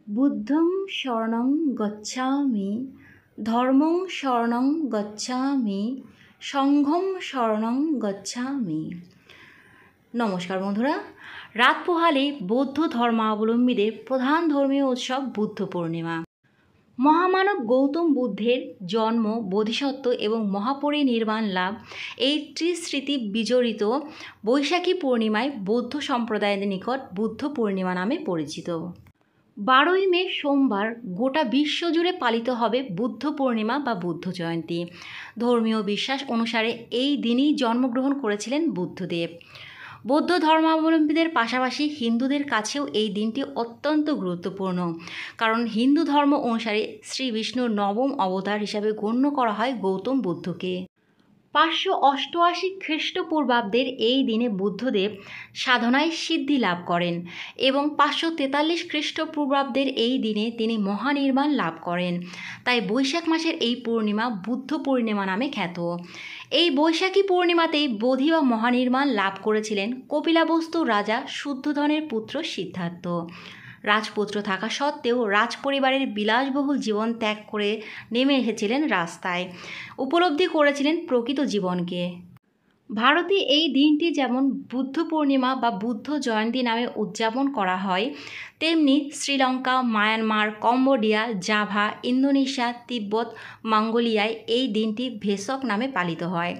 বুদ্ধং শরণং গচ্ছামি, ধর্মং শরণং গচ্ছামি, সংঘং শরণং গচ্ছামি। নমস্কার বন্ধুরা, রাত পোহালে বৌদ্ধ ধর্মাবলম্বীদের প্রধান ধর্মীয় উৎসব বুদ্ধ পূর্ণিমা। মহামানব গৌতম বুদ্ধের জন্ম, বোধিসত্ত্ব এবং মহাপরিনির্বাণ লাভ এই ত্রিস্মৃতি বিজড়িত বৈশাখী পূর্ণিমায় বৌদ্ধ সম্প্রদায়ের নিকট বুদ্ধ পূর্ণিমা নামে পরিচিত। 12ই মে সোমবার গোটা বিশ্বজুড়ে পালিত হবে বুদ্ধ পূর্ণিমা বা বুদ্ধ জয়ন্তী। ধর্মীয় বিশ্বাস অনুসারে এই দিনেই জন্মগ্রহণ করেছিলেন বুদ্ধদেব। বৌদ্ধ ধর্মাবলম্বীদের পাশাপাশি হিন্দুদের কাছেও এই দিনটি অত্যন্ত গুরুত্বপূর্ণ, কারণ হিন্দু ধর্ম অনুসারে শ্রী বিষ্ণুর নবম অবতার হিসাবে গণ্য করা হয় গৌতম বুদ্ধকে। 588 খ্রিস্টপূর্বাব্দের এই দিনে বুদ্ধদেব সাধনায় সিদ্ধি লাভ করেন এবং 543 খ্রিস্টপূর্বাব্দের এই দিনে তিনি মহানির্বাণ লাভ করেন। তাই বৈশাখ মাসের এই পূর্ণিমা বুদ্ধ পূর্ণিমা নামে খ্যাত। এই বৈশাখী পূর্ণিমাতেই বোধি বা মহানির্বাণ লাভ করেছিলেন কপিলাবস্তু রাজা শুদ্ধোধনের পুত্র সিদ্ধার্থ। রাজপুত্র থাকা সত্ত্বেও রাজপরিবারের বিলাসবহুল জীবন ত্যাগ করে নেমে এসেছিলেন রাস্তায়, উপলব্ধি করেছিলেন প্রকৃত জীবনকে। ভারতে এই দিনটি যেমন বুদ্ধ পূর্ণিমা বা বুদ্ধ জয়ন্তী নামে উদযাপন করা হয়, তেমনি Sri Lanka, Myanmar, Cambodia, Java, Indonesia, Tibet, মঙ্গোলিয়ায় এই দিনটি ভেসক নামে পালিত হয়।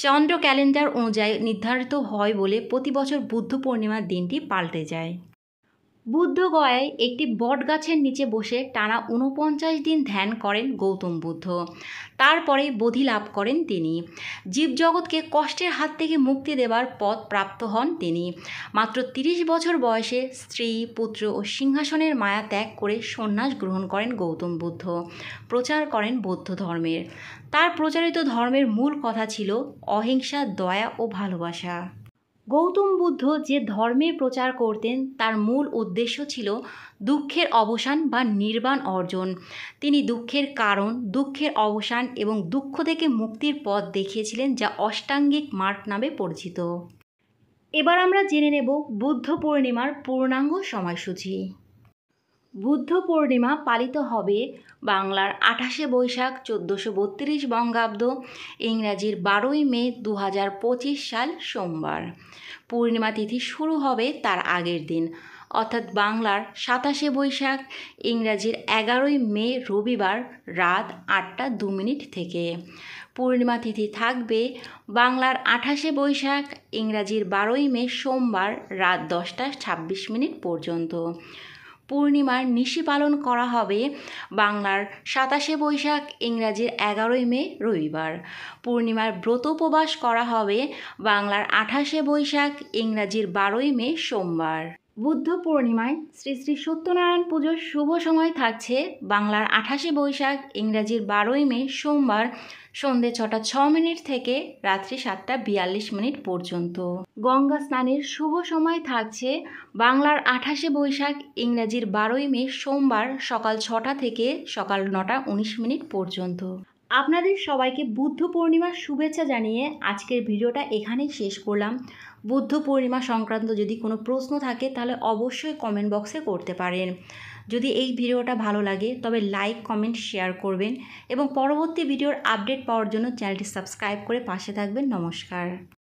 চন্দ্র ক্যালেন্ডার অনুযায়ী নির্ধারিত হয় বলে প্রতি বছর বুদ্ধ পূর্ণিমার দিনটি পাল্টে যায়। বুদ্ধগয়ায় একটি বটগাছের নিচে বসে টানা 49 দিন ধ্যান করেন গৌতম বুদ্ধ। তারপরে বোধি লাভ করেন তিনি। জীবজগৎকে কষ্টের হাত থেকে মুক্তি দেবার পথ প্রাপ্ত হন তিনি। মাত্র 30 বছর বয়সে স্ত্রী, পুত্র ও সিংহাসনের মায়া ত্যাগ করে সন্ন্যাস গ্রহণ করেন গৌতম বুদ্ধ। প্রচার করেন বৌদ্ধ ধর্মের। তার প্রচারিত ধর্মের মূল কথা ছিল অহিংসা, দয়া ও ভালোবাসা। গৌতম বুদ্ধ যে ধর্মের প্রচার করতেন তার মূল উদ্দেশ্য ছিল দুঃখের অবসান বা নির্বাণ অর্জন। তিনি দুঃখের কারণ, দুঃখের অবসান এবং দুঃখ থেকে মুক্তির পথ দেখিয়েছিলেন, যা অষ্টাঙ্গিক মার্গ নামে পরিচিত। এবার আমরা জেনে নেব বুদ্ধ পূর্ণিমার পূর্ণাঙ্গ সময়সূচি। বুদ্ধ পূর্ণিমা পালিত হবে বাংলার 28শে বৈশাখ 1432 বঙ্গাব্দ, ইংরাজির 12ই মে 2025 সাল সোমবার। পূর্ণিমা তিথি শুরু হবে তার আগের দিন, অর্থাৎ বাংলার 27শে বৈশাখ, ইংরাজির 11ই মে রবিবার রাত 8টা 2 মিনিট থেকে। পূর্ণিমা তিথি থাকবে বাংলার 28শে বৈশাখ, ইংরাজির 12ই মে সোমবার রাত 10টা 26 মিনিট পর্যন্ত। পূর্ণিমার নিশি পালন করা হবে বাংলার 27শে বৈশাখ, ইংরাজির 11ই মে রবিবার। পূর্ণিমার ব্রত উপবাস করা হবে বাংলার 28শে বৈশাখ, ইংরাজির 12ই মে সোমবার। বুদ্ধ পূর্ণিমায় শ্রী শ্রী সত্যনারায়ণ পুজোর শুভ সময় থাকছে বাংলার 28শে বৈশাখ, ইংরাজির 12ই মে সোমবার সন্ধে 6টা 6 মিনিট থেকে রাত্রি 7টা 42 মিনিট পর্যন্ত। গঙ্গা স্নানের শুভ সময় থাকছে বাংলার 28শে বৈশাখ, ইংরাজির 12ই মে সোমবার সকাল 6টা থেকে সকাল 9টা 19 মিনিট পর্যন্ত। আপনাদের সবাইকে বুদ্ধ পূর্ণিমার শুভেচ্ছা জানিয়ে আজকের ভিডিওটা এখানেই শেষ করলাম। বুদ্ধ পূর্ণিমা সংক্রান্ত যদি কোনো প্রশ্ন থাকে তাহলে অবশ্যই কমেন্ট বক্সে করতে পারেন। যদি এই ভিডিওটা ভালো লাগে তবে লাইক, কমেন্ট, শেয়ার করবেন এবং পরবর্তী ভিডিওর আপডেট পাওয়ার জন্য চ্যানেলটি সাবস্ক্রাইব করে পাশে থাকবেন। নমস্কার।